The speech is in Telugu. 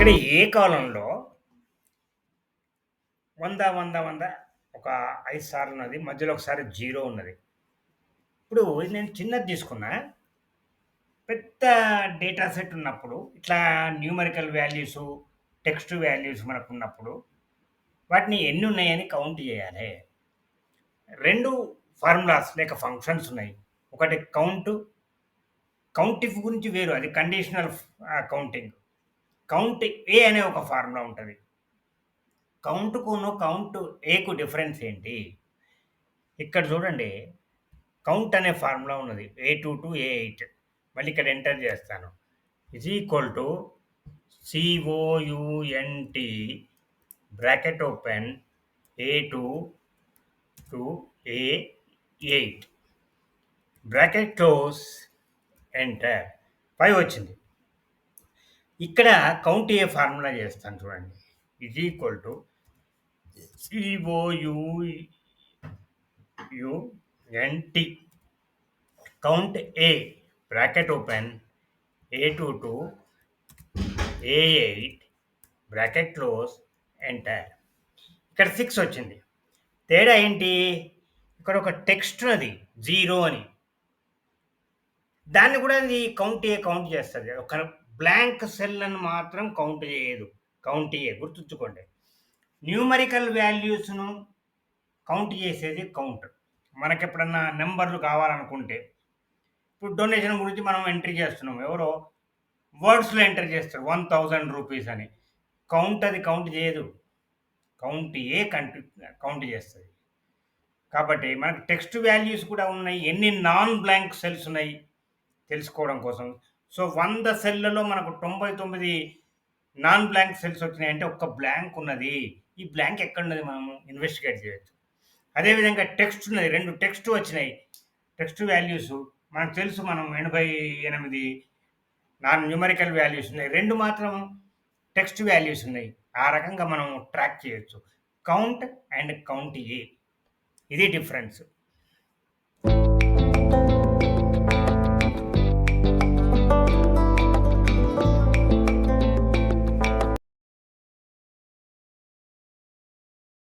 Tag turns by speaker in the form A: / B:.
A: ఇక్కడ ఏ కాలంలో 100, 100, 100 ఒక 5 సార్లు ఉన్నది. మధ్యలో ఒకసారి 0 ఉన్నది. ఇప్పుడు నేను చిన్నది తీసుకున్నా. పెద్ద డేటా సెట్ ఉన్నప్పుడు ఇట్లా న్యూమరికల్ వాల్యూసు, టెక్స్ట్ వాల్యూస్ మనకున్నప్పుడు వాటిని ఎన్నున్నాయని కౌంట్ జేయాలె. 2 ఫార్ములాస్ లేక ఫంక్షన్స్ ఉన్నాయి. ఒకటి కౌంటిఫ్ గురించి వేరు. అది కండిషనల్ కౌంటింగ్. కౌంట్ ఏ అనే ఒక ఫార్ములా ఉంటది. కౌంట్ ఏకు డిఫరెన్స్ ఏంటి? ఇక్కడ చూడండి. కౌంట్ అనే ఫార్ములా ఉన్నది. A2 - A8 మళ్ళీ ఇక్కడ ఎంటర్ చేస్తాను. Is equal to COUNT bracket open A2 to A8 bracket close enter 5 వచ్చింది. ఇక్కడ కౌంట్ ఏ ఫార్ములా చేస్తాను చూడండి. Is equal to COUNT count A bracket open A2 to A8 bracket close enter. ఇక్కడ 6 వచ్చింది. తేడా ఏంటి? ఇక్కడ ఒక టెక్స్ట్ ఉన్నది 0 అని. దాన్ని కూడా అది కౌంట్ చేస్తది. ఒక బ్లాంక్ సెల్‌లను మాత్రం కౌంట్ చేయదు. కౌంట్ ఏ గుర్తుంచుకోండి. న్యూమరికల్ వాల్యూస్‌ను కౌంట్ చేసేది కౌంట్. మనకెప్పుడన్నా నంబర్‌లు కావాలనుకుంటే, ఇప్పుడు డొనేషన్ గురించి మనం ఎంట్రీ చేస్తున్నాం. ఎవరో వర్డ్స్‌లో ఎంటర్ చేస్తారు. 1000 రూపీస్ అని. అది కౌంట్ చేయదు. కౌంట్ ఏ కౌంట్ చేస్తది. కాబట్టి మనకు టెక్స్ట్ వాల్యూస్ కూడా ఉన్నాయి. ఎన్ని నాన్ బ్లాంక్ సెల్స్ ఉన్నాయి తెలుసుకోవడం కోసం. సో 100 సెల్‌లలో మనకు 99 నాన్ బ్లాంక్ సెల్స్ వచ్చినాయంటే ఒక్క బ్లాంక్ ఉన్నది. ఈ బ్లాంక్ ఎక్కడున్నది మనము ఇన్వెస్టిగేట్ చేయొచ్చు. అదేవిధంగా టెక్స్ట్ ఉన్నది. 2 టెక్స్ట్ వచ్చినాయి. టెక్స్ట్ వాల్యూస్ మనకు తెలుసు. మనం 88 న్యూమరికల్ వాల్యూస్ ఉన్నాయి. 2 మాత్రం టెక్స్ట్ వాల్యూస్ ఉన్నాయి. ఆ రకంగా మనం ట్రాక్ చేయొచ్చు. కౌంట్ అండ్ కౌంట్ ఏ. ఇది డిఫరెన్స్.